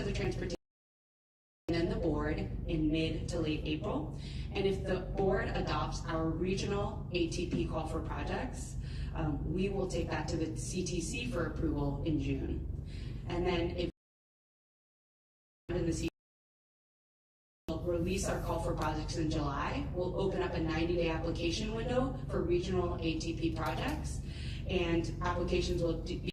to the transportation and then the board in mid to late April. And if the board adopts our regional ATP call for projects, we will take that to the CTC for approval in June. And then if in the CTC will release our call for projects in July, we'll open up a 90-day application window for regional ATP projects, and applications will be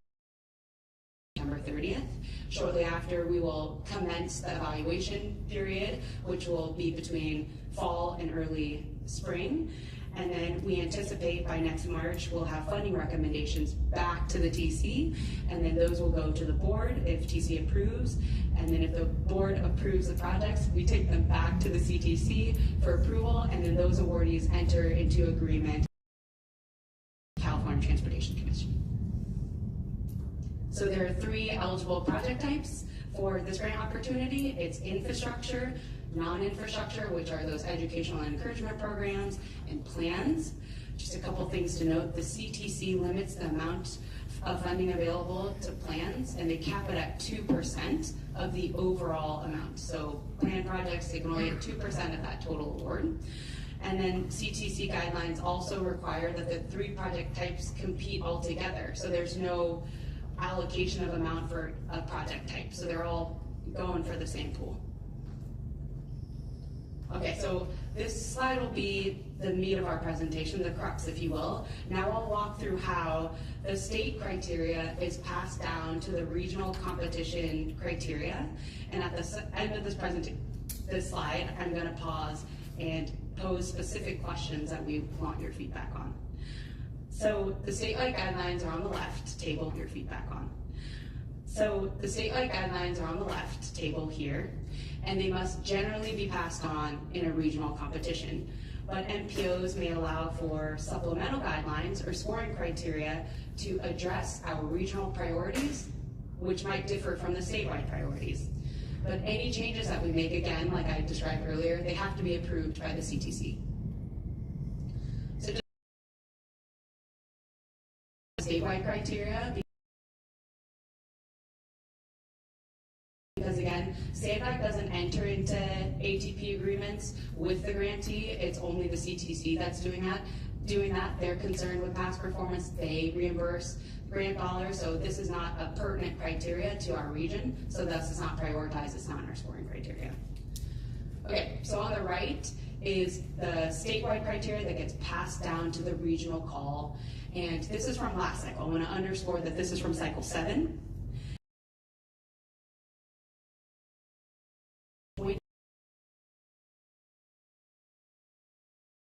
September 30th. Shortly after, we will commence the evaluation period, which will be between fall and early spring. And then we anticipate by next March, we'll have funding recommendations back to the TC, and then those will go to the board if TC approves. And then if the board approves the projects, we take them back to the CTC for approval, and then those awardees enter into agreement with the California Transportation Commission. So there are 3 eligible project types for this grant opportunity. It's infrastructure, non-infrastructure, which are those educational and encouragement programs, and plans. Just a couple things to note: the CTC limits the amount of funding available to plans, and they cap it at 2% of the overall amount. So plan projects, they can only get 2% of that total award. And then CTC guidelines also require that the 3 project types compete all together. So there's no allocation of amount for a project type. So they're all going for the same pool. Okay, so this slide will be the meat of our presentation, the crux, if you will. Now I'll walk through how the state criteria is passed down to the regional competition criteria. And at the end of this slide, I'm going to pause and pose specific questions that we want your feedback on. So the statewide guidelines are on the left, table your feedback on. So the statewide guidelines are on the left table here, and they must generally be passed on in a regional competition. But MPOs may allow for supplemental guidelines or scoring criteria to address our regional priorities, which might differ from the statewide priorities. But any changes that we make, again, like I described earlier, they have to be approved by the CTC. So just statewide criteria, because again, SADVAC doesn't enter into ATP agreements with the grantee. It's only the CTC that's doing that. They're concerned with past performance. They reimburse grant dollars, so this is not a pertinent criteria to our region, so thus it's not prioritized, it's not in our scoring criteria. Okay, so on the right is the statewide criteria that gets passed down to the regional call, and this is from last cycle. I want to underscore that this is from cycle 7.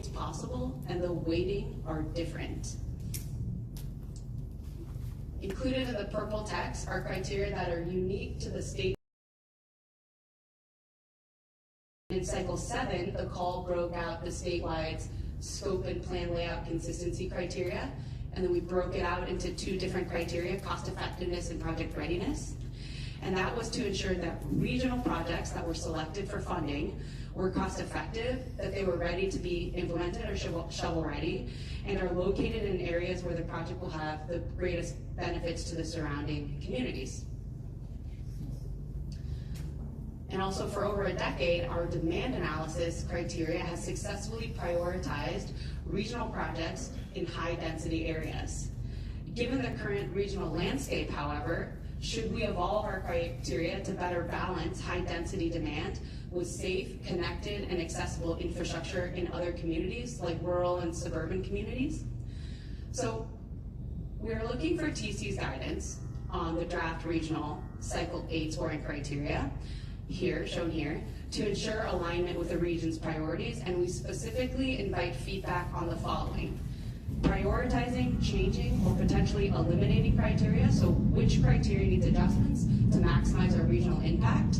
It's possible, and the weighting are different. Included in the purple text are criteria that are unique to the state. In cycle 7, the call broke out the statewide scope and plan layout consistency criteria, and then we broke it out into 2 different criteria, cost effectiveness and project readiness. And that was to ensure that regional projects that were selected for funding were cost effective, that they were ready to be implemented or shovel ready, and are located in areas where the project will have the greatest benefits to the surrounding communities. And also for over a decade, our demand analysis criteria has successfully prioritized regional projects in high density areas. Given the current regional landscape, however, should we evolve our criteria to better balance high density demand with safe, connected, and accessible infrastructure in other communities, like rural and suburban communities? So we're looking for TC's guidance on the draft regional cycle 8 scoring criteria, here, shown here, to ensure alignment with the region's priorities, and we specifically invite feedback on the following: prioritizing, changing, or potentially eliminating criteria, so which criteria needs adjustments to maximize our regional impact.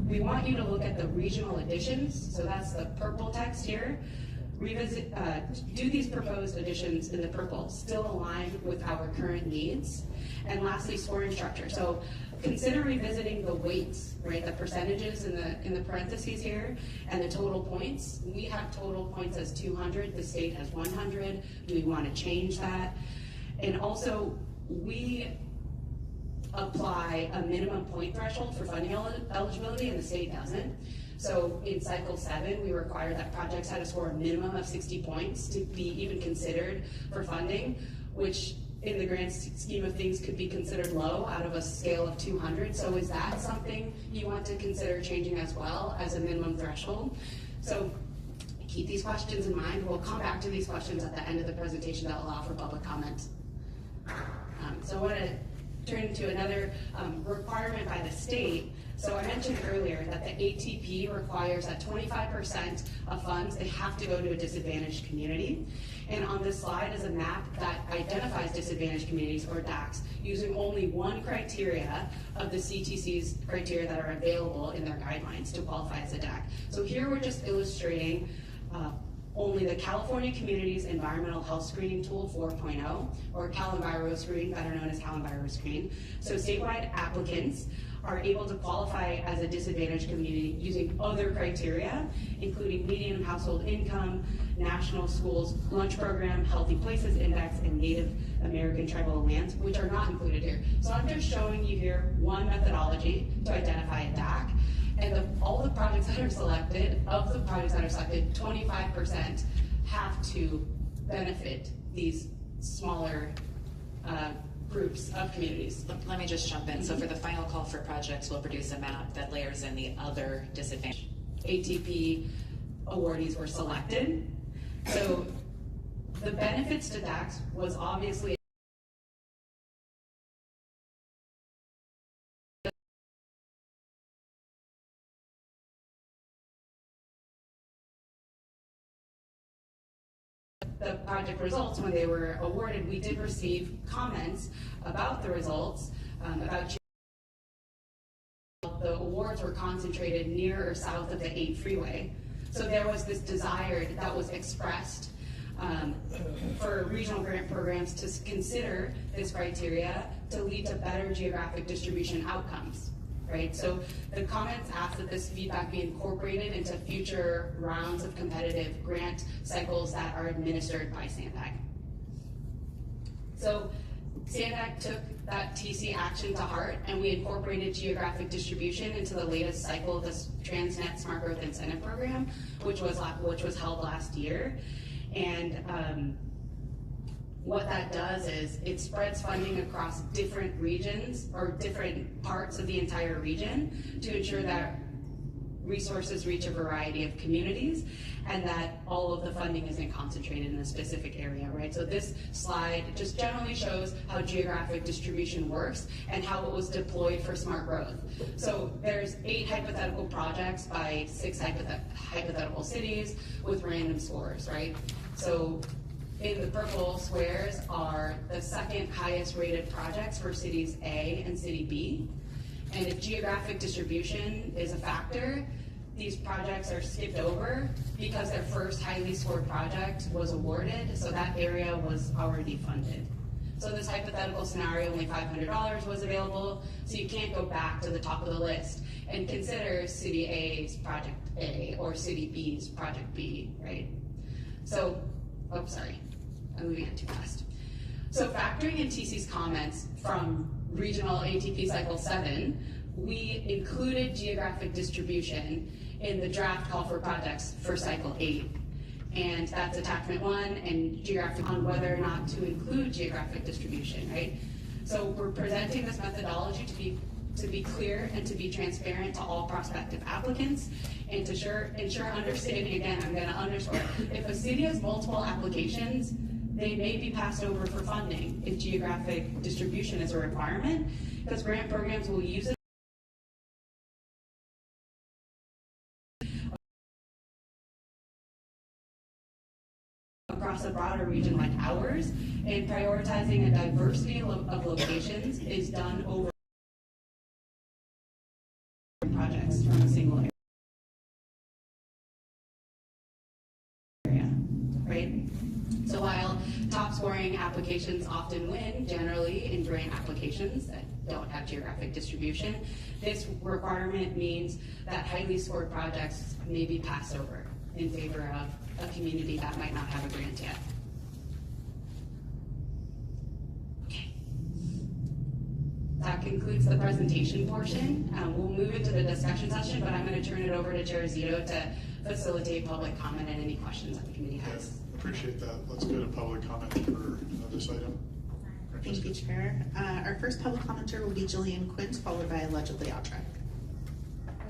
We want you to look at the regional additions, so that's the purple text here. Revisit, do these proposed additions in the purple still align with our current needs? And lastly, scoring structure. So consider revisiting the weights, right? The percentages in the parentheses here, and the total points. We have total points as 200. The state has 100. Do we want to change that? And also, we apply a minimum point threshold for funding eligibility, and the state doesn't. So in cycle 7, we require that projects had to score a minimum of 60 points to be even considered for funding, which in the grand scheme of things could be considered low out of a scale of 200. So is that something you want to consider changing as well as a minimum threshold? So keep these questions in mind. We'll come back to these questions at the end of the presentation that will allow for public comment. So I want to turn to another requirement by the state. So I mentioned earlier that the ATP requires that 25% of funds, they have to go to a disadvantaged community. And on this slide is a map that identifies disadvantaged communities, or DACs, using only one criteria of the CTC's criteria that are available in their guidelines to qualify as a DAC. So here we're just illustrating only the California Communities Environmental Health Screening Tool 4.0, or CalEnviro-Screen, better known as CalEnviro-Screen. So statewide applicants are able to qualify as a disadvantaged community using other criteria, including median household income, national schools lunch program, healthy places index, and Native American tribal lands, which are not included here. So I'm just showing you here one methodology to identify a DAC. And all the projects that are selected, of the projects that are selected, 25% have to benefit these smaller groups of communities. Let me just jump in. So for the final call for projects, we'll produce a map that layers in the other disadvantaged. ATP awardees were selected. So the benefits to DACs was obviously the project results. When they were awarded, we did receive comments about the results, about the awards were concentrated near or south of the 8 freeway. So there was this desire that was expressed for regional grant programs to consider this criteria to lead to better geographic distribution outcomes. Right, so the comments asked that this feedback be incorporated into future rounds of competitive grant cycles that are administered by SANDAG. So SANDAG took that TC action to heart, and we incorporated geographic distribution into the latest cycle of this Transnet Smart Growth Incentive Program, which was held last year. And what that does is it spreads funding across different regions or different parts of the entire region to ensure that resources reach a variety of communities and that all of the funding isn't concentrated in a specific area, right? So this slide just generally shows how geographic distribution works and how it was deployed for smart growth. So there's 8 hypothetical projects by 6 hypothetical cities with random scores, right? So in the purple squares are the second highest rated projects for cities A and city B. And if geographic distribution is a factor, these projects are skipped over because their first highly scored project was awarded, so that area was already funded. So this hypothetical scenario, only $500 was available, so you can't go back to the top of the list and consider city A's project A or city B's project B, right? So, oh, sorry, I'm moving it too fast. So factoring in TC's comments from regional ATP cycle 7, we included geographic distribution in the draft call for projects for cycle 8. And that's attachment 1 and geographic on whether or not to include geographic distribution, right? So we're presenting this methodology to be clear and to be transparent to all prospective applicants and to ensure understanding. Again, I'm going to underscore, if a city has multiple applications, they may be passed over for funding if geographic distribution is a requirement, because grant programs will use it across a broader region like ours, and prioritizing a diversity of locations is done over projects from a single area, right? So while top scoring applications often win, generally in grant applications that don't have geographic distribution, this requirement means that highly scored projects may be passed over in favor of a community that might not have a grant yet. Okay. That concludes the presentation portion. We'll move into the discussion session, but I'm going to turn it over to Chair Zito to facilitate public comment and any questions that the committee has. Yeah, appreciate that. Let's go to public comment for this item. Thank you, Chair. Our first public commenter will be Jillian Quint, followed by allegedly Audra.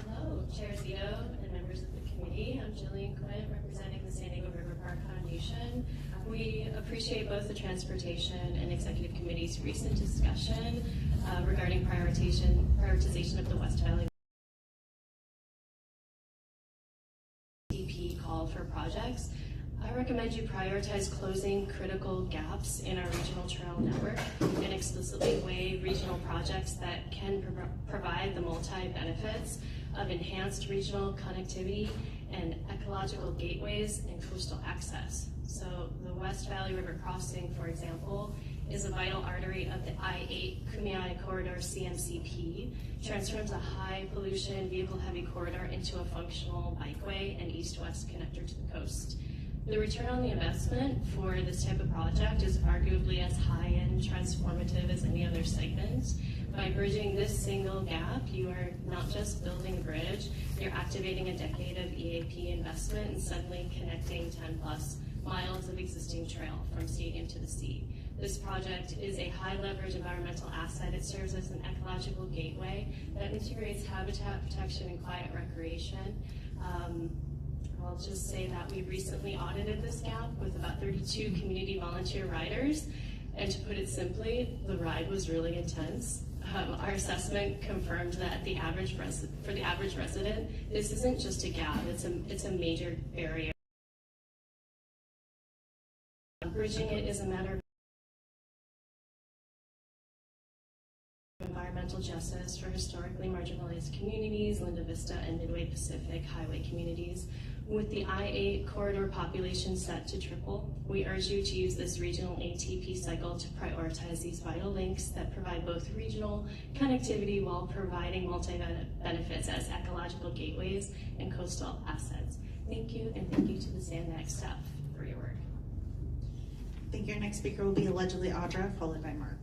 Hello, Chair Zito and members of the committee. I'm Jillian Quint, representing the San Diego River Park Foundation. We appreciate both the Transportation and Executive Committee's recent discussion regarding prioritization of the West Valley DP call for projects. I recommend you prioritize closing critical gaps in our regional trail network and explicitly weigh regional projects that can provide the multi-benefits of enhanced regional connectivity and ecological gateways and coastal access. So the West Valley River Crossing, for example, is a vital artery of the I-8 Kumeyaay Corridor CMCP, transforms a high pollution vehicle heavy corridor into a functional bikeway and east-west connector to the coast. The return on the investment for this type of project is arguably as high and transformative as any other segment. By bridging this single gap, you are not just building a bridge, you're activating a decade of EAP investment and suddenly connecting 10 plus miles of existing trail from stadium to the sea. This project is a high leverage environmental asset. It serves as an ecological gateway that integrates habitat protection and quiet recreation. I'll just say that we recently audited this gap with about 32 community volunteer riders, and to put it simply, the ride was really intense. Our assessment confirmed that for the average resident, this isn't just a gap, it's a major barrier. Bridging it is a matter of environmental justice for historically marginalized communities, Linda Vista and Midway Pacific highway communities. With the I-8 corridor population set to triple, we urge you to use this regional ATP cycle to prioritize these vital links that provide both regional connectivity while providing multi-benefits as ecological gateways and coastal assets. Thank you, and thank you to the SANDAG staff for your work. I think your next speaker will be allegedly Audra, followed by Mark.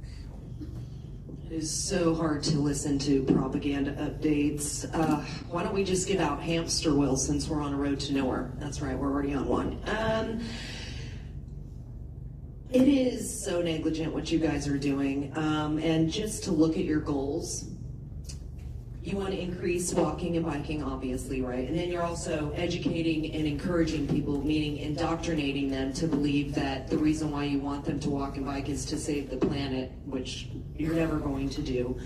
It is so hard to listen to propaganda updates. Why don't we just give out hamster wheels since we're on a road to nowhere? That's right, we're already on one. It is so negligent what you guys are doing. And just to look at your goals, you want to increase walking and biking, obviously, right? And then you're also educating and encouraging people, meaning indoctrinating them to believe that the reason why you want them to walk and bike is to save the planet, which you're never going to do.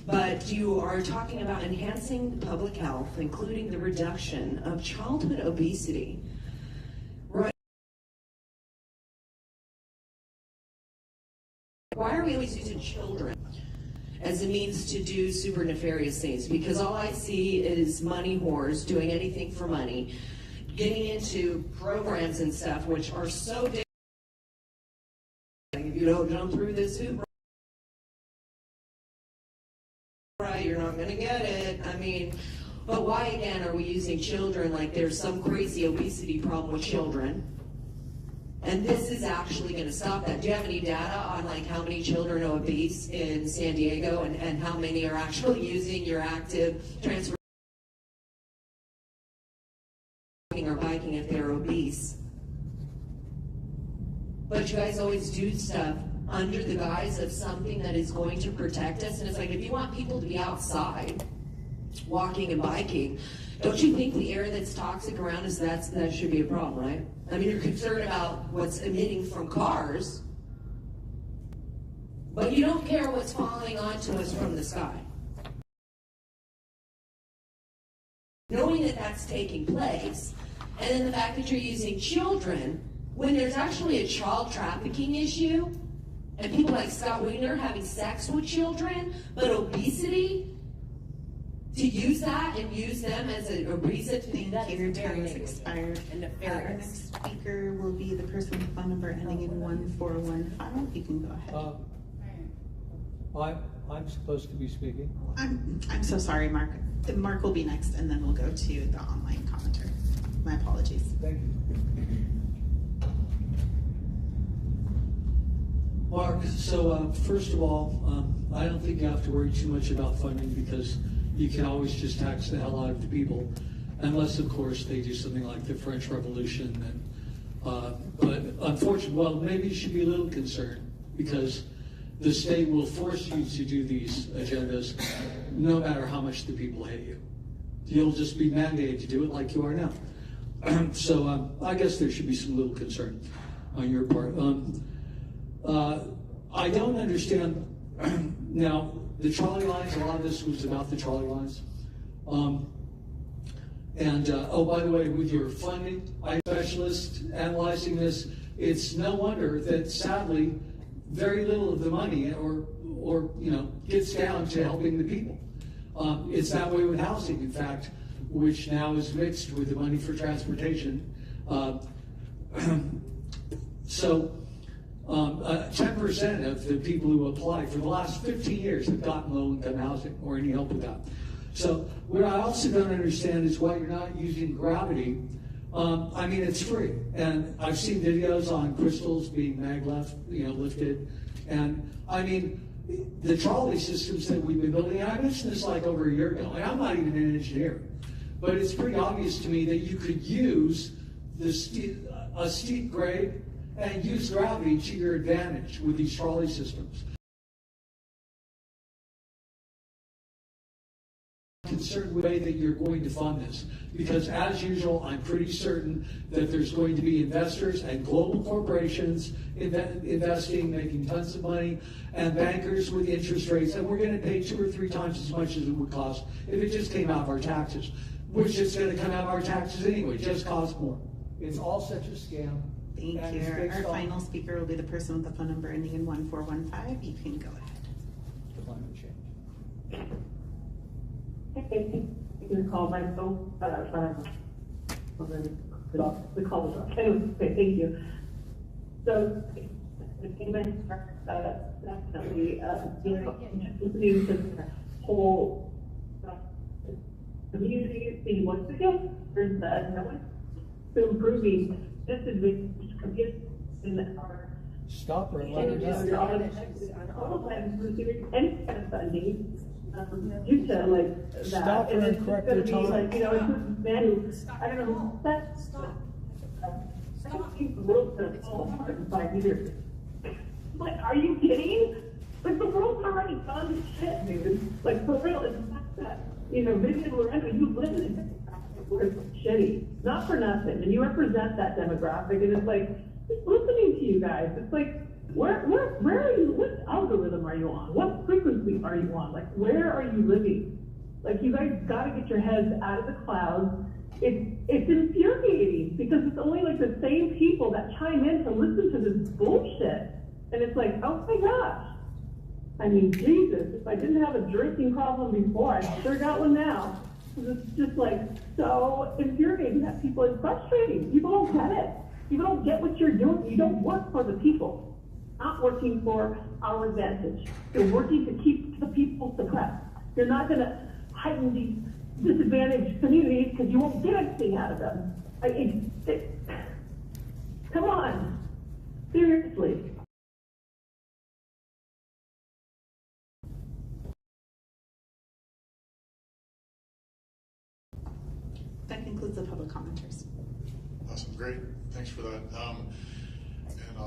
But you are talking about enhancing public health, including the reduction of childhood obesity. Right? Why are we always using children as a means to do super nefarious things? Because all I see is money whores doing anything for money, getting into programs and stuff which are so dangerous. If you don't jump through this hoop, right, you're not going to get it. I mean, but why again are we using children like there's some crazy obesity problem with children? And this is actually going to stop that. Do you have any data on like how many children are obese in San Diego and how many are actually using your active transportation or biking if they're obese? But you guys always do stuff under the guise of something that is going to protect us. And it's like, if you want people to be outside walking and biking, don't you think the air that's toxic around us, that should be a problem, right? I mean, you're concerned about what's emitting from cars, but you don't care what's falling onto us from the sky. Knowing that that's taking place, and then the fact that you're using children when there's actually a child trafficking issue, and people like Scott Wiener having sex with children, but obesity, to use that and use them as a reason to think that Your time has expired. And Our nefarious. next speaker will be the person with phone number ending in 1415. You can go ahead. I'm supposed to be speaking. I'm so sorry, Mark. Mark will be next, and then we'll go to the online commenter. My apologies. Thank you. Mark, so first of all, I don't think you have to worry too much about funding because you can always just tax the hell out of the people, unless, of course, they do something like the French Revolution. But unfortunately, well, maybe you should be a little concerned because the state will force you to do these agendas no matter how much the people hate you. You'll just be mandated to do it like you are now. So I guess there should be some little concern on your part. I don't understand. Now, the trolley lines, a lot of this was about the trolley lines. Oh, by the way, with your funding, I'm a specialist analyzing this. It's no wonder that sadly, very little of the money or gets down to helping the people. It's that way with housing, in fact, which now is mixed with the money for transportation. So 10% of the people who apply for the last 15 years have gotten low-income housing or any help with that. So what I also don't understand is why you're not using gravity. I mean, it's free, and I've seen videos on crystals being lifted, and I mean, the trolley systems that we've been building. I mentioned this like over a year ago, and I'm not even an engineer, but it's pretty obvious to me that you could use a steep grade and use gravity to your advantage with these trolley systems. Concerned with the way that you're going to fund this, because as usual, I'm pretty certain that there's going to be investors and global corporations investing, making tons of money, and bankers with interest rates, and we're going to pay 2 or 3 times as much as it would cost if it just came out of our taxes, which is going to come out of our taxes anyway, just cost more. It's all such a scam. Thank And you. it's based Our on final speaker will be the person with the phone number ending in 1415. You can go ahead. climate change. Okay, you can call my phone, the call was off. Anyway, okay, thank you. So, the payment, definitely, listening to the whole community, see what's the deal, there's no one to improving disadvantaged communities in our. Stop her and All of them receiving any kind of funding. Due to like that, Stop her and it's correct gonna your be tone. like, it's this man who, I don't know, that's the world to fall apart in 5 years. Like, are you kidding? Like, the world's already gone to shit, dude. Like, for real, it's not that, Vivian Lorenzo, you live in it. We're shitty, not for nothing, and you represent that demographic, and it's like, just listening to you guys, it's like, where are you, what algorithm are you on? What frequency are you on? Like, where are you living? Like, you guys gotta get your heads out of the clouds. It's infuriating, because it's only like the same people that chime in to listen to this bullshit, and it's like, oh my gosh. I mean, Jesus, if I didn't have a drinking problem before, I sure got one now. It's just like so infuriating that people, it's frustrating. People don't get it. People don't get what you're doing. You don't work for the people. Not working for our advantage. You're working to keep the people suppressed. You're not gonna heighten these disadvantaged communities because you won't get anything out of them. Come on, seriously. That concludes the public commenters. Awesome, great, thanks for that. And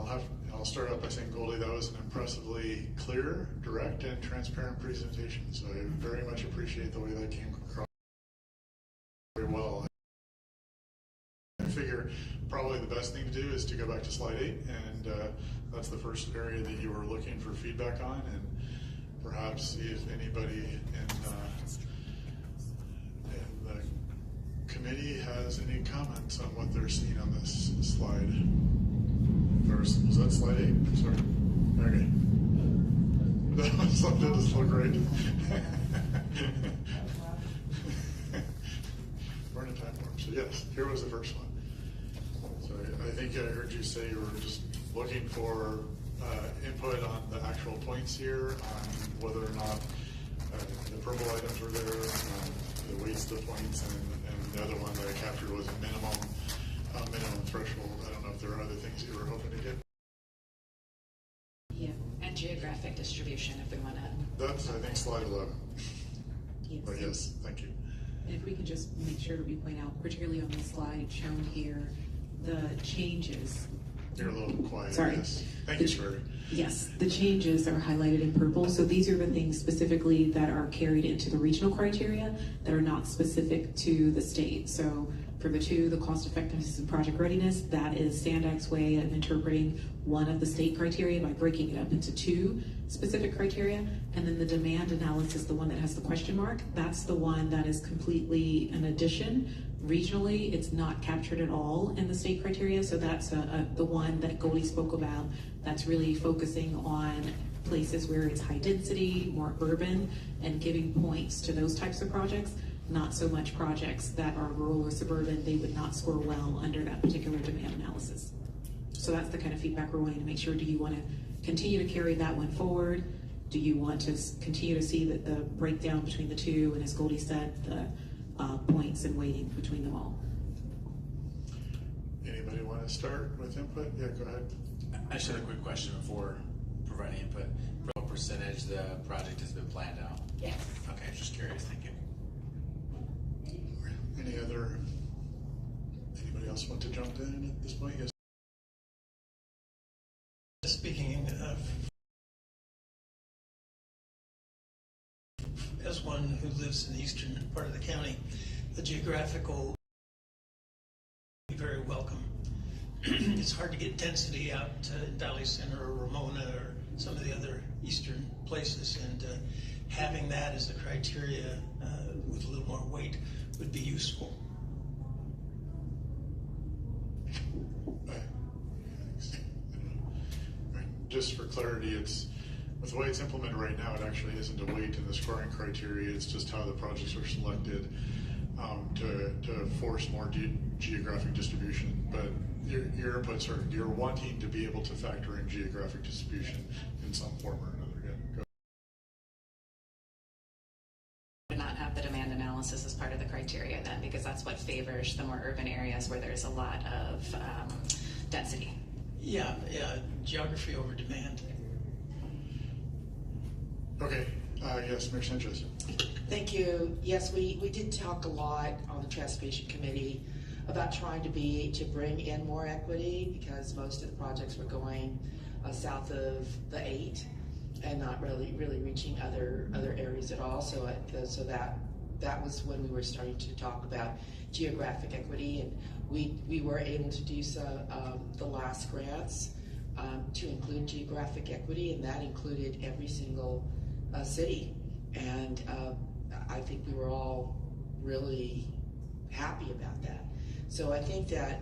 I'll start out by saying, Goldie, that was an impressively clear, direct, and transparent presentation. So I very much appreciate the way that came across very well. I figure probably the best thing to do is to go back to slide 8, and that's the first area that you were looking for feedback on, and perhaps see if anybody in the committee has any comments on what they're seeing on this slide. First, was that slide 8? Sorry. Okay. That doesn't look right. We're in a time warp. So yes, here was the first one. So I think I heard you say you were just looking for input on the actual points here, on whether or not the purple items were there, the weights of the points, and the other one that I captured was a minimum threshold. I don't know if there are other things you were hoping to get. Yeah. distribution if we want to. That's, I think, slide 11. But yes, thank you. And if we can just make sure that we point out, particularly on the slide shown here, the changes. You're a little quiet. Sorry. Yes. Thank you, Sherry. Yes, the changes are highlighted in purple. So these are the things specifically that are carried into the regional criteria that are not specific to the state. So for the two, the cost effectiveness and project readiness, that is Standac's way of interpreting one of the state criteria by breaking it up into two specific criteria. And then the demand analysis, the one that has the question mark, that's the one that is completely an addition. Regionally, it's not captured at all in the state criteria. So that's the one that Goldie spoke about. That's really focusing on places where it's high density, more urban, and giving points to those types of projects. Not so much projects that are rural or suburban, they would not score well under that particular demand analysis. So that's the kind of feedback we're wanting to make sure. Do you want to continue to carry that one forward? Do you want to continue to see that the breakdown between the two, and as Goldie said, the points and weighting between them all? Anybody want to start with input? Yeah, go ahead. I just had a quick question before providing input. For what percentage the project has been planned out? Yes. Okay, just curious. Thank you. Anybody else want to jump in at this point? Yes. Speaking of, as one who lives in the eastern part of the county, the geographical is very welcome. It's hard to get density out in Valley Center or Ramona or some of the other eastern places, and having that as a criteria with a little more weight would be useful. Just for clarity, it's with the way it's implemented right now, it actually isn't a weight in the scoring criteria. It's just how the projects are selected to force more geographic distribution. But your inputs are, you're wanting to be able to factor in geographic distribution in some form or another. Yeah. Would not have the demand analysis as part of the criteria then, because that's what favors the more urban areas where there's a lot of density. Yeah, geography over demand. Okay, yes, Mayor Sanchez. Thank you. Yes, we did talk a lot on the Transportation Committee about trying to bring in more equity, because most of the projects were going south of the 8 and not really reaching other areas at all. So that was when we were starting to talk about geographic equity, and we were able to do the last grants to include geographic equity, and that included every single city. And I think we were all really happy about that. So I think that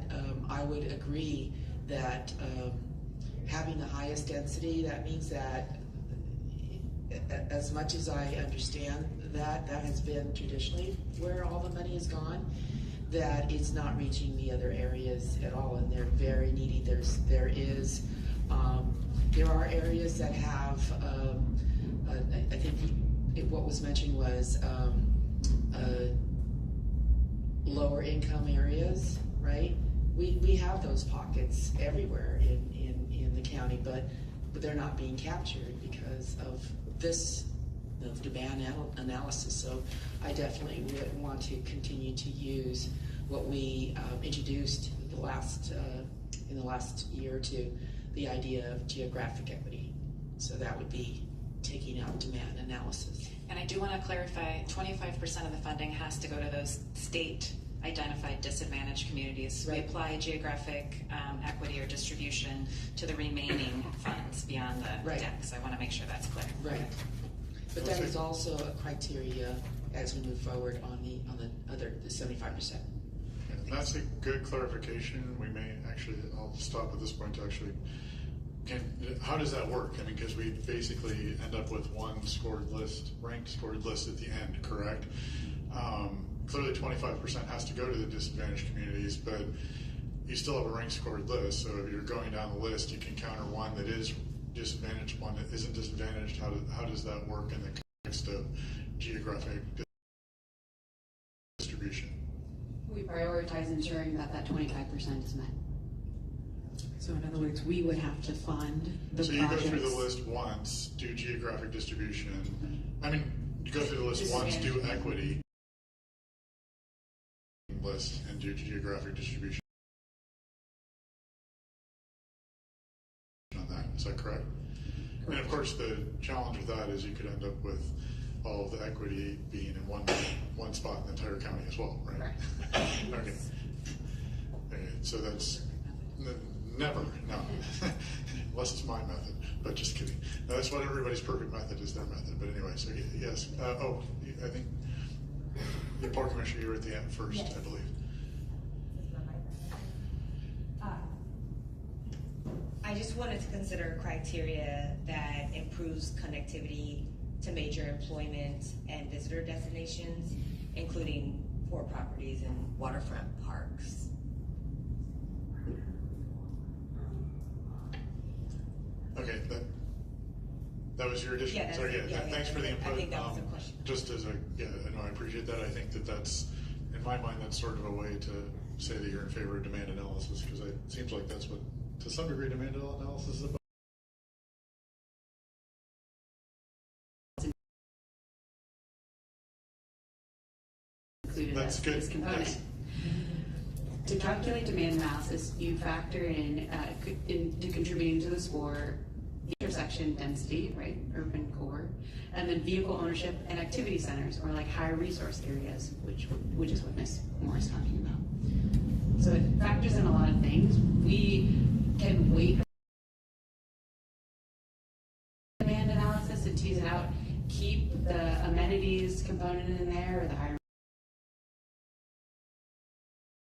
I would agree that having the highest density, that means that as much as I understand that has been traditionally where all the money has gone, that it's not reaching the other areas at all, and they're very needy. There are areas that have, I think what was mentioned was lower income areas, right? We have those pockets everywhere in the county, but they're not being captured because of demand analysis. So I definitely would want to continue to use what we introduced in the last year or two, the idea of geographic equity. So that would be taking out demand analysis. And I do want to clarify, 25% of the funding has to go to those state identified disadvantaged communities. We apply geographic equity or distribution to the remaining funds beyond the DECs. I want to make sure that's clear. Right. But that is also a criteria as we move forward on the 75%. And that's a good clarification. We may actually, I'll stop at this point to actually, how does that work? I mean, because we basically end up with one ranked scored list at the end, correct? Clearly 25% has to go to the disadvantaged communities, but you still have a ranked scored list. So if you're going down the list, you can counter one that is disadvantaged, one that isn't disadvantaged. How does that work in the context of geographic distribution? We prioritize ensuring that 25% is met. So in other words, we would have to fund the So you go projects. through the list once, do geographic distribution. I mean, you go through the list once, do equity list, and do geographic distribution on that. Is that correct? And of course, the challenge with that is you could end up with all of the equity being in one spot in the entire county as well, right? Okay. Okay, so that's never, no, unless it's my method, but just kidding. No, that's what everybody's perfect method is, their method. But anyway, so yes. I think the Park Commissioner, you were at the end first, yes. I believe. I just wanted to consider criteria that improves connectivity to major employment and visitor destinations, including port properties and waterfront parks. Okay, that was your addition. Yeah, Sorry, thanks for the input. I think that was a question. Just as I appreciate that. I think that's, in my mind, that's sort of a way to say that you're in favor of demand analysis, because it seems like that's what, to some degree, demand analysis is about. That's good. This component. Yes. To calculate demand analysis, you factor into contributing to the score the intersection density, right, urban core, and then vehicle ownership and activity centers, or like higher resource areas, which is what Ms. Moore is talking about. So it factors in a lot of things. We can weight demand analysis and tease it out, keep the amenities component in there, or the higher.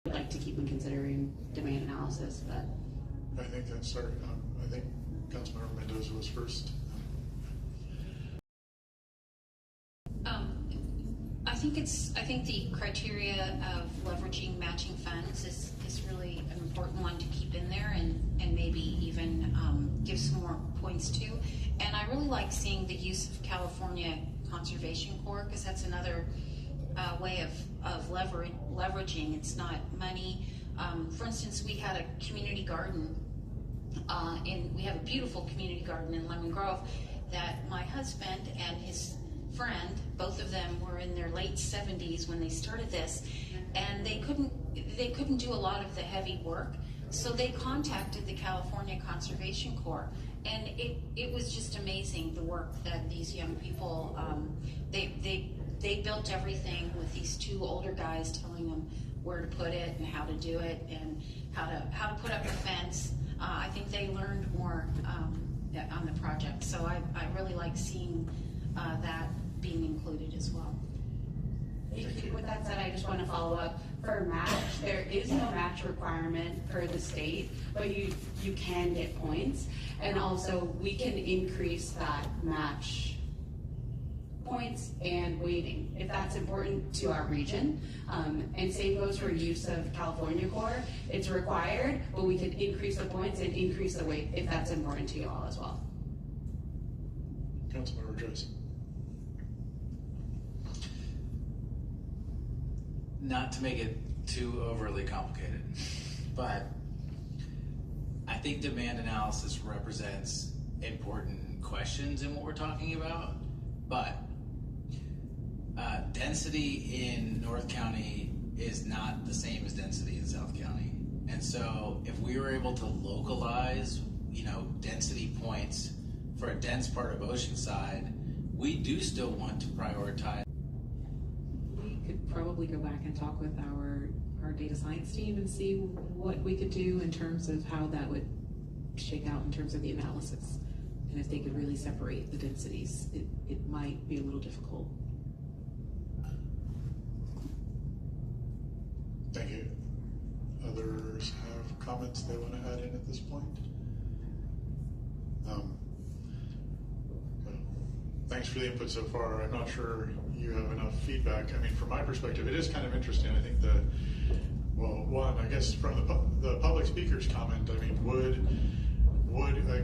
I'd like to keep in considering demand analysis, but I think that's sorry. I think Councilmember Mendoza was first. I think the criteria of leveraging matching funds is really an important one to keep in there, and maybe even give some more points to. And I really like seeing the use of California Conservation Corps, because that's another way of leveraging. It's not money. For instance, we had a community garden, we have a beautiful community garden in Lemon Grove that my husband and his friend, both of them were in their late 70s when they started this, and they couldn't do a lot of the heavy work, so they contacted the California Conservation Corps, and it was just amazing the work that these young people they built everything with these two older guys telling them where to put it and how to do it and how to put up a fence. I think they learned more on the project, so I really like seeing that being included as well. with that said, I just want to follow up. For match, there is no match requirement for the state, but you can get points, and also we can increase that match points and weighting if that's important to our region. And same goes for use of California Corps. It's required, but we can increase the points and increase the weight if that's important to you all as well. Councilmember Joyce. Not to make it too overly complicated, but I think demand analysis represents important questions in what we're talking about, but density in North County is not the same as density in South County. And so if we were able to localize, density points for a dense part of Oceanside, we do still want to prioritize. We could probably go back and talk with our data science team and see what we could do in terms of how that would shake out in terms of the analysis. And if they could really separate the densities, it might be a little difficult. Thank you. Others have comments they want to add in at this point? Thanks for the input so far. I'm not sure you have enough feedback. I mean, from my perspective, it is kind of interesting. I think I guess from the public speaker's comment, I mean, would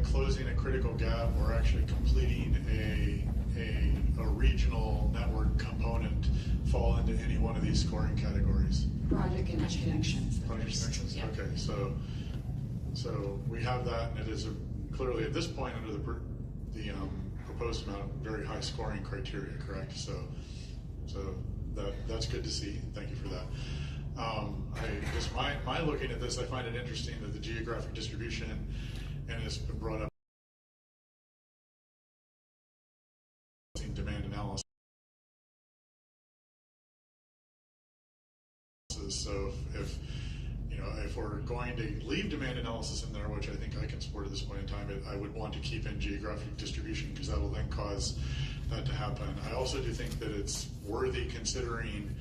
closing a critical gap or actually completing a regional network component fall into any one of these scoring categories? Project connections. Project connections. Yeah. Okay, so So we have that, and it is clearly at this point under the proposed amount, very high scoring criteria, correct? So that's good to see. Thank you for that. My looking at this, I find it interesting that the geographic distribution, and it's been brought up, demand analysis. So if we're going to leave demand analysis in there, which I think I can support at this point in time, I would want to keep in geographic distribution, because that will then cause that to happen. I also do think that it's worthy considering,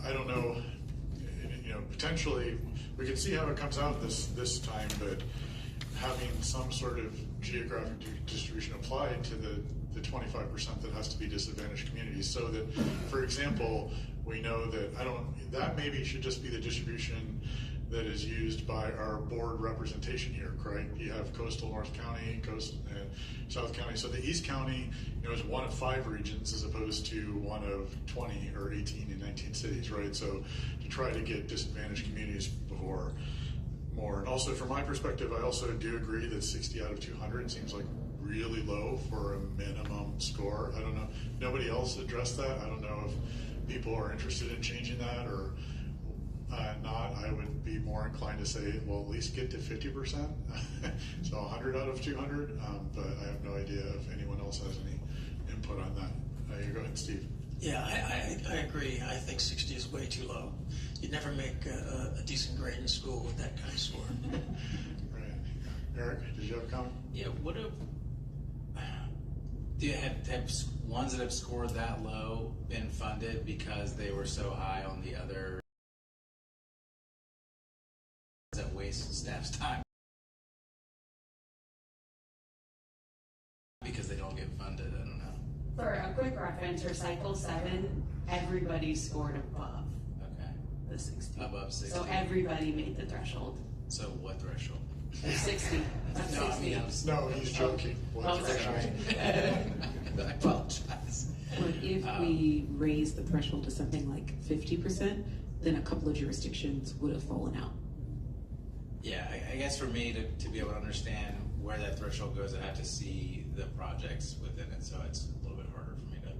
I don't know, potentially we can see how it comes out this time, but having some sort of geographic distribution applied to the 25% that has to be disadvantaged communities, so that, for example, we know that that maybe should just be the distribution that is used by our board representation here, correct? You have coastal North County, South County. So the East County, is one of 5 regions as opposed to one of 20 or 18 and 19 cities, right? So to try to get disadvantaged communities before more. And also from my perspective, I also do agree that 60 out of 200 seems like really low for a minimum score. I don't know. Nobody else addressed that. I don't know if people are interested in changing that or not. I would be more inclined to say, well, at least get to 50%. So 100 out of 200, but I have no idea if anyone else has any input on that. You go ahead, Steve. Yeah, I agree. I think 60 is way too low. You'd never make a decent grade in school with that kind of score. Right. Eric, did you have a comment? Yeah, do you have ones that have scored that low been funded because they were so high on the other that waste staff's time because they don't get funded? I don't know. For a quick reference, for cycle 7, everybody scored above the 60. Above 60. So everybody made the threshold. So what threshold? 60. That's No, 60. No, he's joking. Oh, sorry. I apologize. But if we raise the threshold to something like 50%, then a couple of jurisdictions would have fallen out. Yeah, I guess for me to be able to understand where that threshold goes, I have to see the projects within it, so it's a little bit harder for me to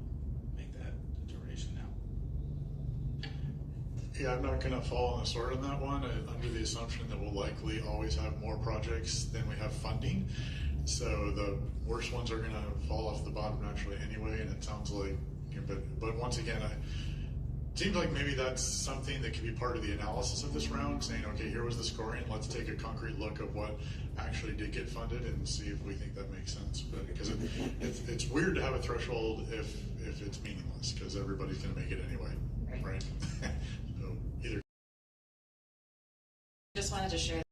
make that determination now. Yeah, I'm not going to fall on the sword on that one, under the assumption that we'll likely always have more projects than we have funding. So the worst ones are going to fall off the bottom naturally anyway, and it sounds like, but once again, it seems like maybe that's something that could be part of the analysis of this round, saying, okay, here was the scoring, let's take a concrete look of what actually did get funded and see if we think that makes sense. But because it's weird to have a threshold if it's meaningless, because everybody's going to make it anyway, right? So either. Just wanted to share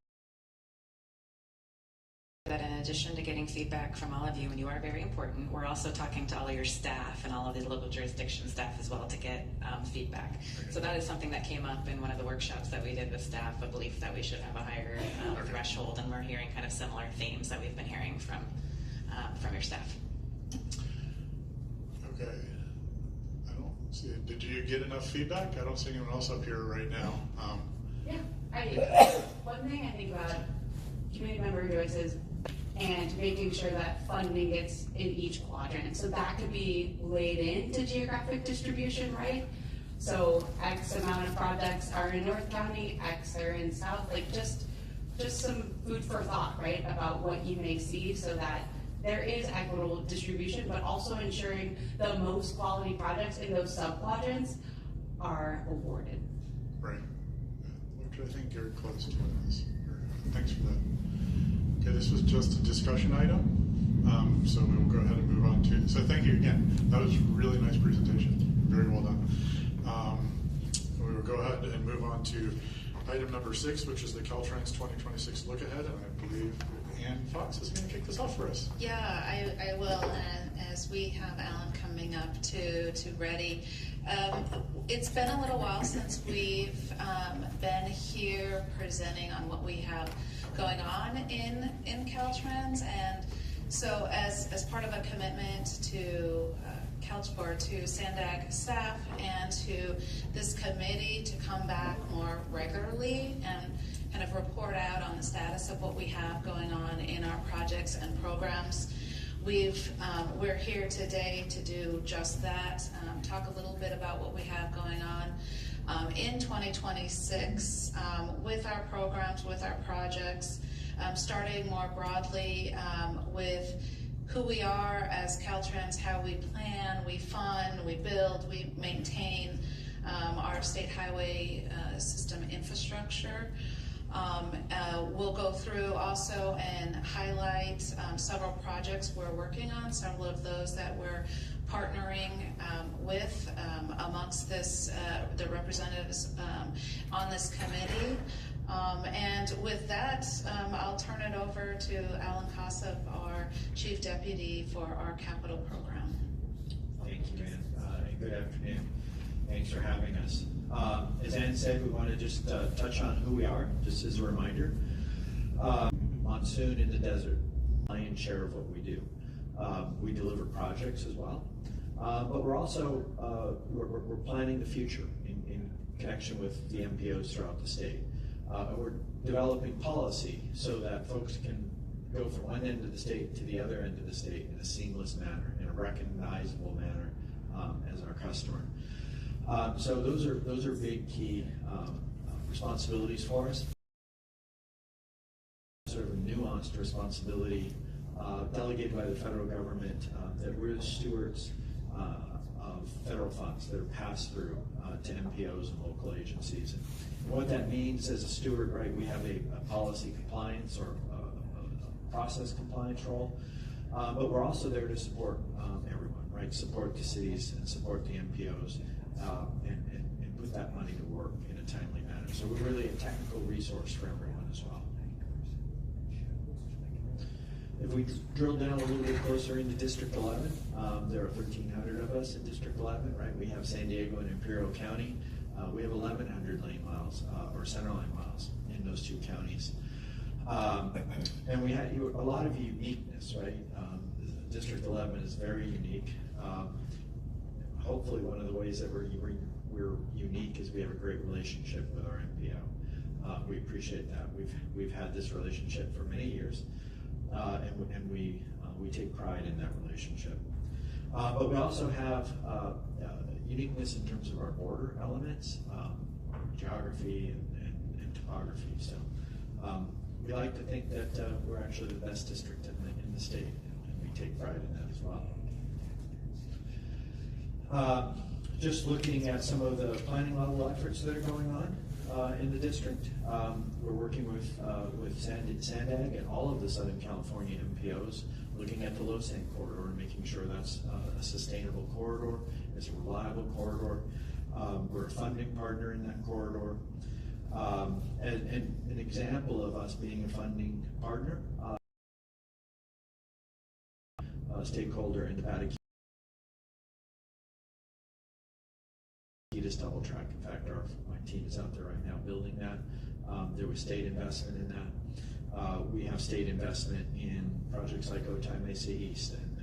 that in addition to getting feedback from all of you, and you are very important, we're also talking to all of your staff and all of the local jurisdiction staff as well to get feedback. So that is something that came up in one of the workshops that we did with staff, a belief that we should have a higher threshold, and we're hearing kind of similar themes that we've been hearing from your staff. Okay. I don't see it. Did you get enough feedback? I don't see anyone else up here right now. Yeah, one thing I think about community member choices and making sure that funding gets in each quadrant. So that could be laid into geographic distribution, right? So X amount of projects are in North County, X are in South, like just some food for thought, right? About what you may see so that there is equitable distribution, but also ensuring the most quality projects in those sub-quadrants are awarded. Right. Which I think you're close to this. Thanks for that. Okay, this was just a discussion item, so we will go ahead and move on to. So thank you again. That was a really nice presentation. Very well done. We will go ahead and move on to item number 6, which is the Caltrans 2026 look ahead, and I believe Ann Fox is going to kick this off for us. Yeah, I will. As we have Alan coming up to ready. It's been a little while since we've been here presenting on what we have going on in Caltrans, and so as part of a commitment to CalSPOR, to SANDAG staff, and to this committee to come back more regularly and kind of report out on the status of what we have going on in our projects and programs. We're here today to do just that, talk a little bit about what we have going on in 2026 with our programs, with our projects, starting more broadly with who we are as Caltrans, how we plan, we fund, we build, we maintain our state highway system infrastructure. We'll go through also and highlight several projects we're working on, several of those that we're partnering with amongst the representatives on this committee. And with that, I'll turn it over to Alan Kossoff, our Chief Deputy for our capital program. Thank you, Ann, and good afternoon. Thanks for having us. As Ann said, we want to just touch on who we are, just as a reminder. Monsoon in the desert, lion's share of what we do. We deliver projects as well, but we're also we're planning the future in connection with the MPOs throughout the state. And we're developing policy so that folks can go from one end of the state to the other end of the state in a seamless manner, in a recognizable manner as our customer. So those are big key responsibilities for us. Sort of a nuanced responsibility delegated by the federal government that we're the stewards of federal funds that are passed through to MPOs and local agencies. And what that means as a steward, right, we have a policy compliance or a process compliance role, but we're also there to support everyone, right? Support the cities and support the MPOs and put that money to work in a timely manner. So we're really a technical resource for everyone as well. If we drill down a little bit closer into District 11, there are 1,300 of us in District 11, right? We have San Diego and Imperial County. We have 1,100 lane miles or centerline miles in those two counties. And we had a lot of uniqueness, right? District 11 is very unique. Hopefully one of the ways that we're unique is we have a great relationship with our MPO. We appreciate that. We've had this relationship for many years. And we take pride in that relationship. But we also have uniqueness in terms of our border elements, geography and topography. So we like to think that we're actually the best district in the state, and we take pride in that as well. Just looking at some of the planning level efforts that are going on in the district. We're working with SANDAG and all of the Southern California MPOs, looking at the Low-Sand corridor and making sure that's a sustainable corridor, it's a reliable corridor. We're a funding partner in that corridor. And an example of us being a funding partner, stakeholder in Nevada Keys double track. In fact, my team is out there right now building that. There was state investment in that. We have state investment in projects like Otay Mesa East and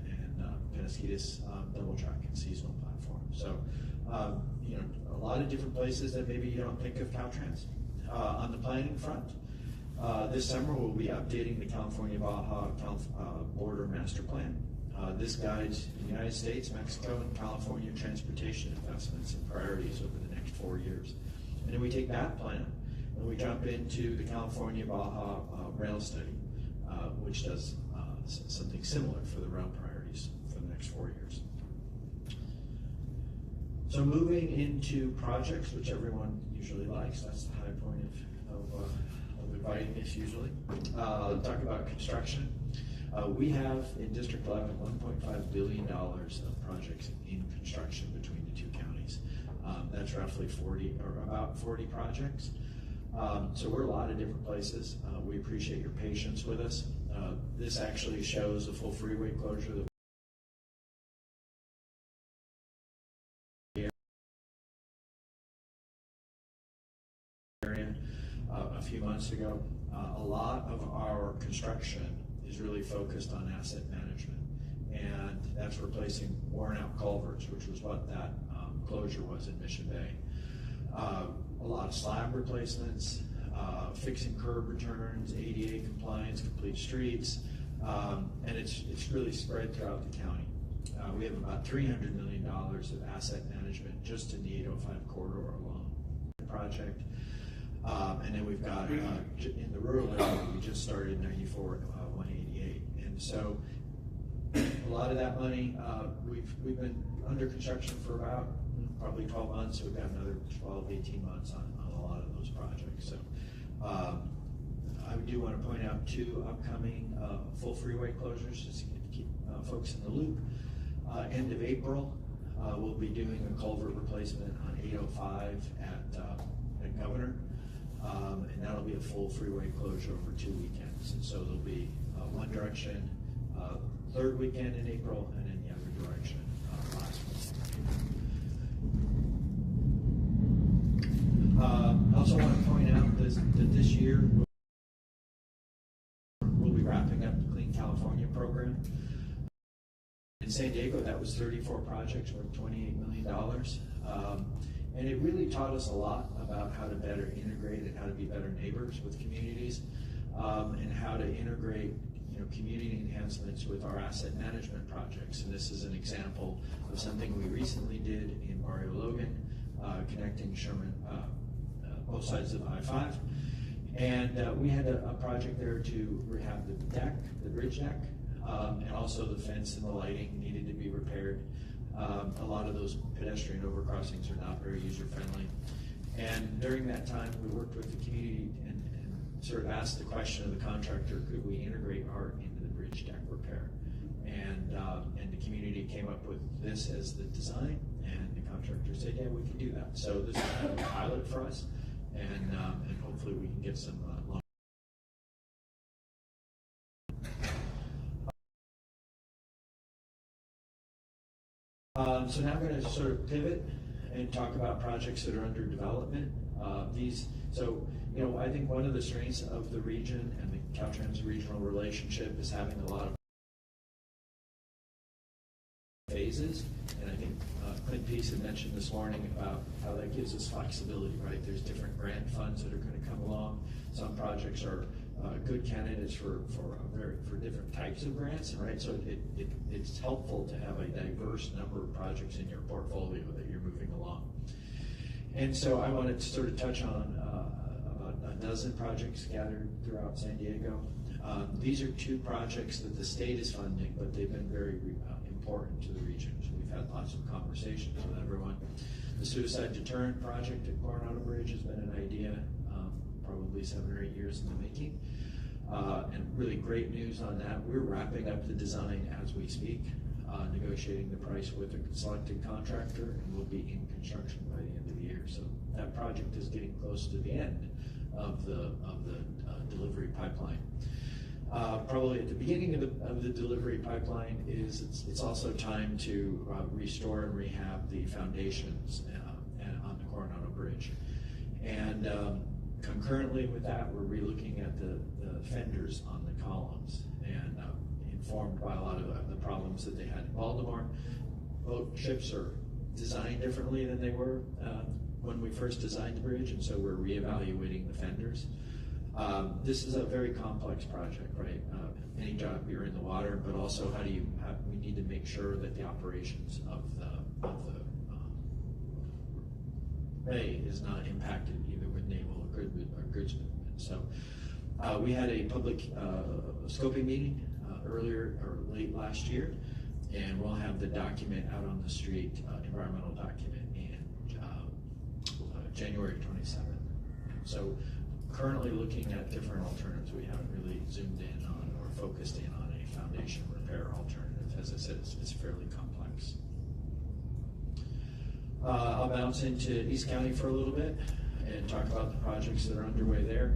Penasquitos double track and seasonal platform. So, a lot of different places that maybe you don't think of Caltrans. On the planning front, this summer we'll be updating the California-Baja border master plan. This guides the United States, Mexico, and California transportation investments and priorities over the next 4 years. And then we take that plan and we jump into the California-Baja rail study, which does something similar for the rail priorities for the next 4 years. So moving into projects, which everyone usually likes, that's the high point of inviting us usually. Talk about construction. We have in District 11 $1.5 billion of projects in construction between the two counties. That's roughly about 40 projects. So we're a lot of different places. We appreciate your patience with us. This actually shows a full freeway closure that a few months ago. A lot of our construction is really focused on asset management, and that's replacing worn out culverts, which was what that closure was in Mission Bay. A lot of slab replacements, fixing curb returns, ADA compliance, complete streets, and it's really spread throughout the county. We have about $300 million of asset management just in the 805 corridor alone project. And then we've got, in the rural area, we just started 94 188. And so a lot of that money, we've been under construction for about probably 12 months. So we've got another 12, 18 months on a lot of those projects. So I do want to point out 2 upcoming full freeway closures, just to keep folks in the loop. End of April, we'll be doing a culvert replacement on 805 at Governor. And that'll be a full freeway closure over 2 weekends. And so there'll be one direction, third weekend in April, and then the other direction last weekend. I also want to point out that this year we'll be wrapping up the Clean California program. In San Diego, that was 34 projects worth $28 million. And it really taught us a lot about how to better integrate and how to be better neighbors with communities, and how to integrate community enhancements with our asset management projects. And this is an example of something we recently did in Barrio Logan, connecting Sherman, both sides of I-5. And we had a project there to rehab the deck, the bridge deck, and also the fence and the lighting needed to be repaired. A lot of those pedestrian overcrossings are not very user-friendly. And during that time, we worked with the community and sort of asked the question of the contractor, could we integrate art into the bridge deck repair? And the community came up with this as the design, and the contractor said, yeah, we can do that. So this is kind of a pilot for us, and hopefully we can get some long. So now I'm going to sort of pivot and talk about projects that are under development. I think one of the strengths of the region and the Caltrans regional relationship is having a lot of phases. And I think Clint Peace had mentioned this morning about how that gives us flexibility, right? There's different grant funds that are going to come along. Some projects are good candidates for different types of grants, right? So it's helpful to have a diverse number of projects in your portfolio that you're moving along. And so I wanted to sort of touch on about a dozen projects scattered throughout San Diego. These are 2 projects that the state is funding, but they've been very important to the region. So we've had lots of conversations with everyone. The Suicide Deterrent Project at Coronado Bridge has been an idea probably 7 or 8 years in the making. And really great news on that. We're wrapping up the design as we speak, negotiating the price with a selected contractor, and we'll be in construction by the end of the year. So that project is getting close to the end of the delivery pipeline. Probably at the beginning of the delivery pipeline is it's also time to restore and rehab the foundations on the Coronado Bridge. And concurrently with that, we're relooking at the fenders on the columns, and informed by a lot of the problems that they had in Baltimore. Boat ships are designed differently than they were when we first designed the bridge, and so we're reevaluating the fenders. This is a very complex project, right? Any job you're in the water, but also we need to make sure that the operations of the bay is not impacted either with naval or goods movement. So we had a public scoping meeting earlier or late last year, and we'll have the document out on the street, environmental document, in January 27th. So currently looking at different alternatives. We haven't really zoomed in on or focused in on a foundation repair alternative. As I said, it's fairly complex. I'll bounce into East County for a little bit and talk about the projects that are underway there.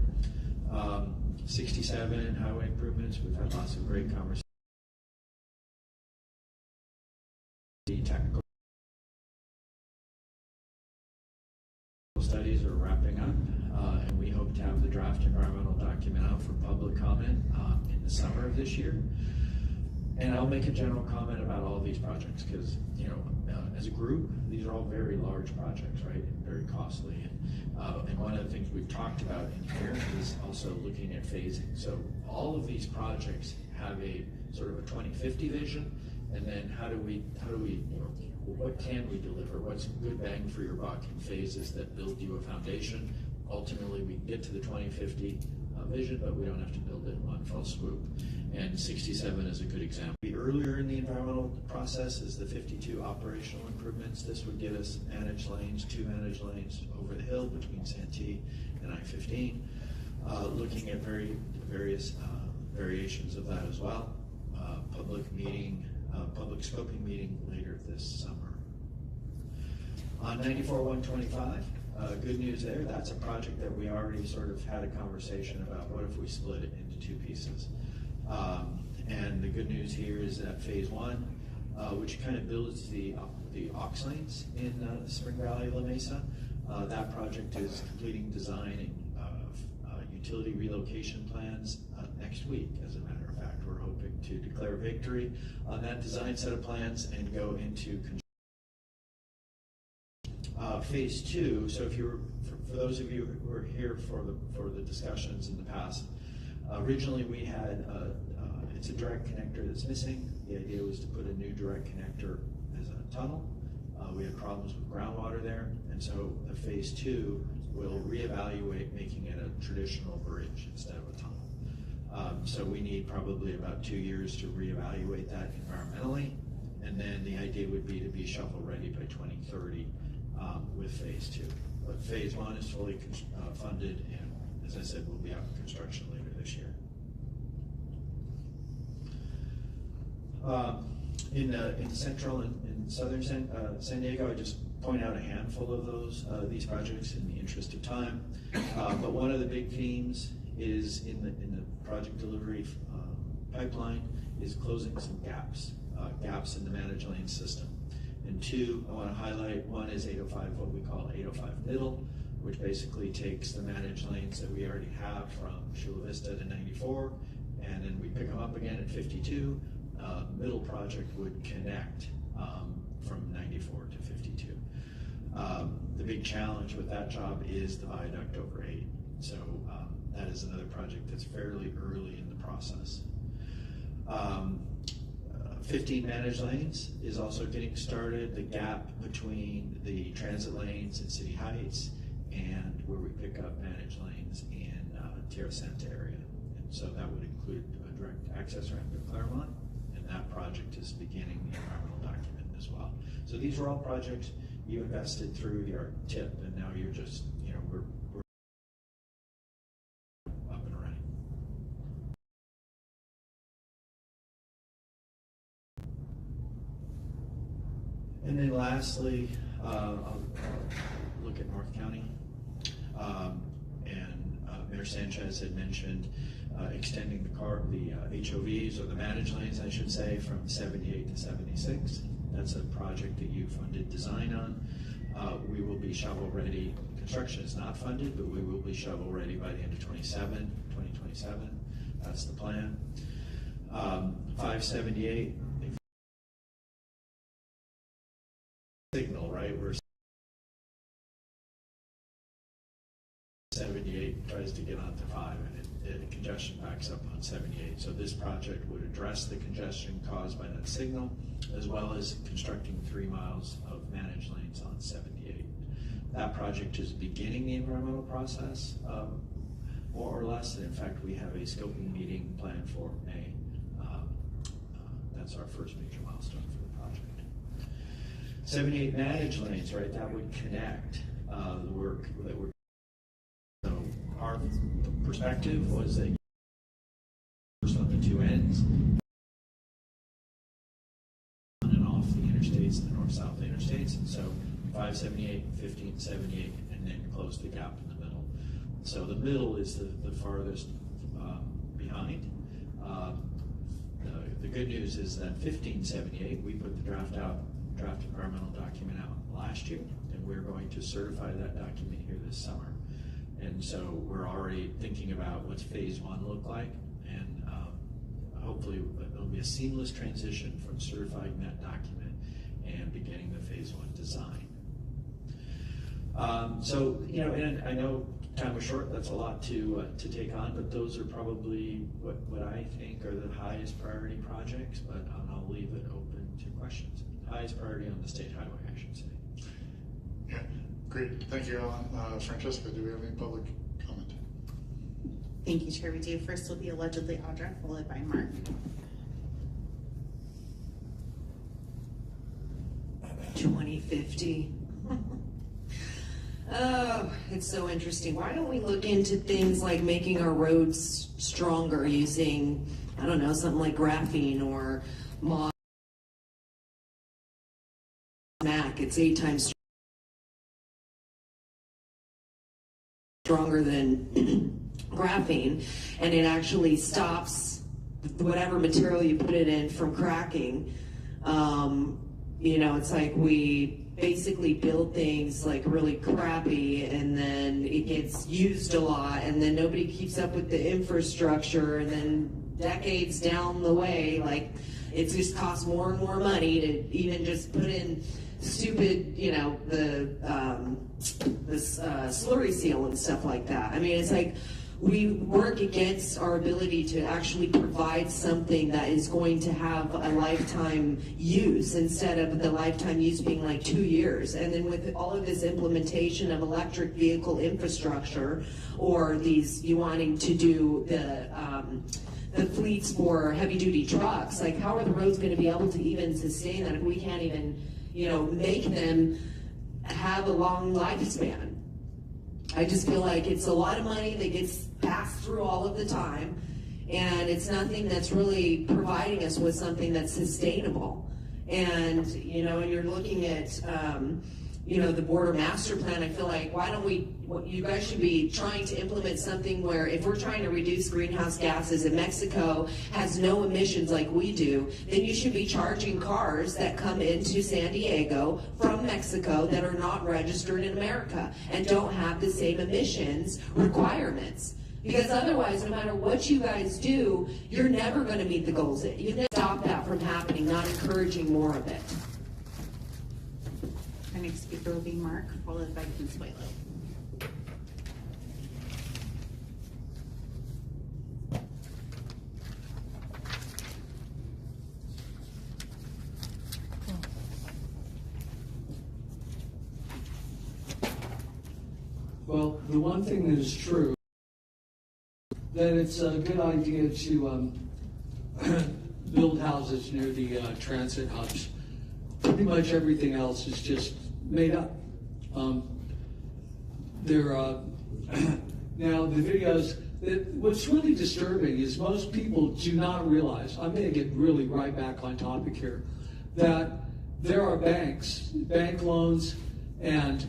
67 highway improvements. We've had lots of great conversations. The technical studies are wrapping up, and we hope to have the draft environmental document out for public comment in the summer of this year. And I'll make a general comment about all of these projects because, as a group, these are all very large projects, right, and very costly. And one of the things we've talked about in here is also looking at phasing. So all of these projects have a sort of a 2050 vision, and then how do we, what can we deliver? What's good bang for your buck in phases that build you a foundation? Ultimately, we can get to the 2050 vision, but we don't have to build it in one fell swoop. And 67 is a good example. Earlier in the environmental process is the 52 operational improvements. This would get us managed lanes, 2 managed lanes over the hill between Santee and I-15. Looking at various variations of that as well. Public scoping meeting later this summer. On 94-125, good news there. That's a project that we already sort of had a conversation about. What if we split it into 2 pieces? And the good news here is that phase 1, which kind of builds the aux lanes in Spring Valley, La Mesa, that project is completing design and utility relocation plans next week. As a matter of fact, we're hoping to declare victory on that design set of plans and go into phase 2. So if you're, for those of you who were here for the discussions in the past, originally we had it's a direct connector that's missing. The idea was to put a new direct connector as a tunnel. We had problems with groundwater there, and so the phase 2 will reevaluate making it a traditional bridge instead of a tunnel. So we need probably about 2 years to reevaluate that environmentally, and then the idea would be to be shovel ready by 2030 with phase 2. But phase 1 is fully funded, and as I said, we'll be out in construction later this year. In central and southern San Diego, I just point out a handful of these projects in the interest of time. But one of the big themes is in the project delivery pipeline is closing some gaps in the managed lane system. And 2, I want to highlight, one is 805, what we call 805 middle, which basically takes the managed lanes that we already have from Chula Vista to 94, and then we pick them up again at 52. Middle project would connect from 94 to 52. The big challenge with that job is the viaduct over 8. So that is another project that's fairly early in the process. 15 managed lanes is also getting started. The gap between the transit lanes in City Heights and where we pick up managed lanes in Tierra Santa area. And so that would include a direct access ramp to Claremont, and that project is beginning the environmental document as well. So these are all projects you invested through your TIP, and now you're just, we're up and running. And then lastly, I'll look at North County. Mayor Sanchez had mentioned extending the HOVs, or the managed lanes, I should say, from 78 to 76. That's a project that you funded design on. We will be shovel ready. Construction is not funded, but we will be shovel ready by the end of 2027. That's the plan. 578. Signal, right? We're 78 tries to get onto 5, and congestion backs up on 78. So this project would address the congestion caused by that signal, as well as constructing 3 miles of managed lanes on 78. That project is beginning the environmental process, more or less. And in fact, we have a scoping meeting planned for May. That's our first major milestone for the project. 78 managed lanes, right? That would connect the work that we're. So our perspective was that first on the 2 ends, on and off the interstates, the north-south interstates. And so 578, 1578, and then close the gap in the middle. So the middle is the farthest behind. The good news is that 1578, we put the draft environmental document out last year, and we're going to certify that document here this summer. And so we're already thinking about what's phase 1 look like, and hopefully it'll be a seamless transition from certifying that document and beginning the phase 1 design. So, you know, and I know time was short, that's a lot to take on, but those are probably what I think are the highest priority projects, but I'll leave it open to questions. Highest priority on the state highway, I should say. Yeah, great. Thank you, Alan. Francesca, do we have any public comment? Thank you, Chair. We do. First will be allegedly Audra, followed by Mark. 2050. Oh, it's so interesting. Why don't we look into things like making our roads stronger using, I don't know, something like graphene or MAC. It's 8 times stronger than graphene, and it actually stops whatever material you put it in from cracking. You know, it's like we basically build things like really crappy, and then it gets used a lot, and then nobody keeps up with the infrastructure, and then decades down the way, like it just costs more and more money to even just put in stupid, you know, the slurry seal and stuff like that. I mean, it's like we work against our ability to actually provide something that is going to have a lifetime use instead of the lifetime use being like 2 years. And then with all of this implementation of electric vehicle infrastructure, or these, you wanting to do the fleets for heavy duty trucks, like how are the roads going to be able to even sustain that if we can't even, you know, make them have a long lifespan? I just feel like it's a lot of money that gets passed through all of the time, and it's nothing that's really providing us with something that's sustainable. And, you know, and you're looking at, you know, the border master plan, I feel like, why don't we, you guys should be trying to implement something where if we're trying to reduce greenhouse gases and Mexico has no emissions like we do, then you should be charging cars that come into San Diego from Mexico that are not registered in America and don't have the same emissions requirements. Because otherwise, no matter what you guys do, you're never going to meet the goals. You can stop that from happening, not encouraging more of it. Our next speaker will be Mark, followed by Consuelo. Well, the one thing that is true, that it's a good idea to build houses near the transit hubs. Pretty much everything else is just made up. Now the videos, what's really disturbing is most people do not realize, I'm going to get really right back on topic here, that there are banks, bank loans, and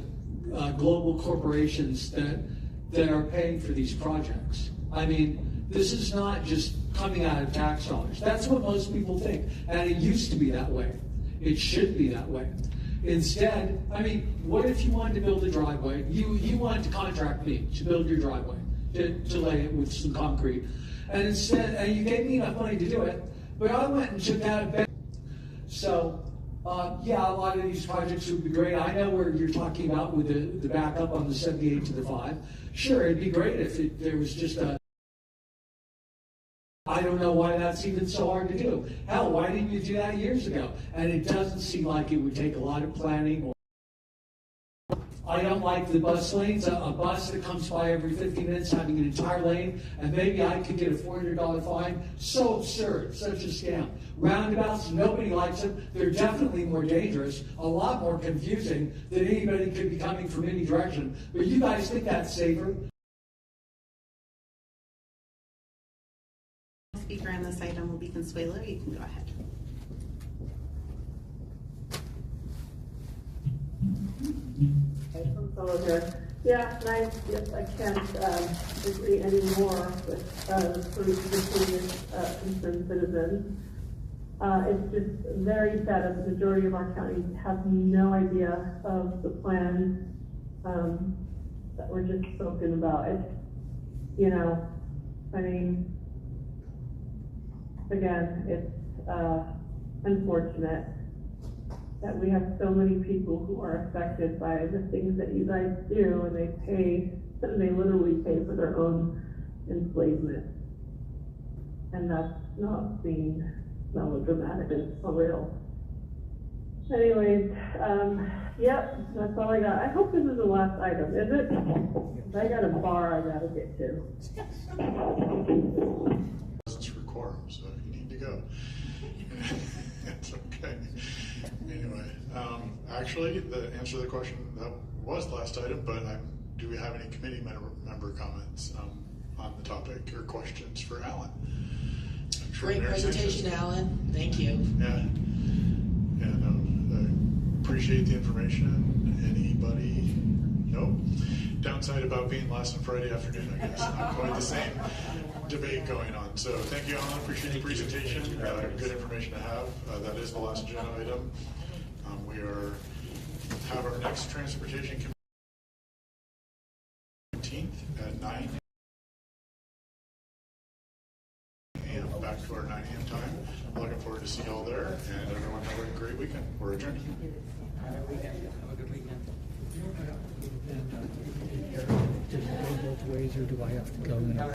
global corporations that are paying for these projects. I mean, this is not just coming out of tax dollars. That's what most people think, and it used to be that way. It should be that way. Instead, I mean, what if you wanted to build a driveway? You wanted to contract me to build your driveway, to lay it with some concrete. And instead, and you gave me enough money to do it, but I went and took out a bank. So, yeah, a lot of these projects would be great. I know where you're talking about with the backup on the 78 to the 5. Sure, it'd be great if there was just a, I don't know why that's even so hard to do. Hell, why didn't you do that years ago? And it doesn't seem like it would take a lot of planning. I don't like the bus lanes, a bus that comes by every 50 minutes having an entire lane, and maybe I could get a $400 fine. So absurd, such a scam. Roundabouts, nobody likes them. They're definitely more dangerous, a lot more confusing than anybody could be coming from any direction. But you guys think that's safer? Speaker on this item will be Consuelo. You can go ahead. Consuelo here. Yeah, yes, I can't agree anymore with the previous concerned citizens. It's just very sad that the majority of our counties have no idea of the plans that were just spoken about. It's, you know, I mean, again, it's unfortunate. that we have so many people who are affected by the things that you guys do, and they literally pay for their own enslavement. And that's not being melodramatic, it's for real. Anyways, yep, that's all I got. I hope this is the last item, is it? I got a bar I gotta get to. It's for quorum, so if you need to go. It's okay. Anyway, actually, the answer to the question, that was the last item, but do we have any committee member comments on the topic or questions for Alan? I'm sure Great Mary's presentation, anxious. Alan. Thank you. Yeah. I appreciate the information. Anybody? Nope. Downside about being last on Friday afternoon, I guess. Not quite the same debate going on. So thank you, Alan. Appreciate the presentation. Good information to have. That is the last agenda item. We have our next transportation committee at 9 a.m. back to our 9 a.m. time. Looking forward to see you all there, and everyone have a great weekend. We're adjourned. Have a good weekend. Does it go both ways, or do I have to go in?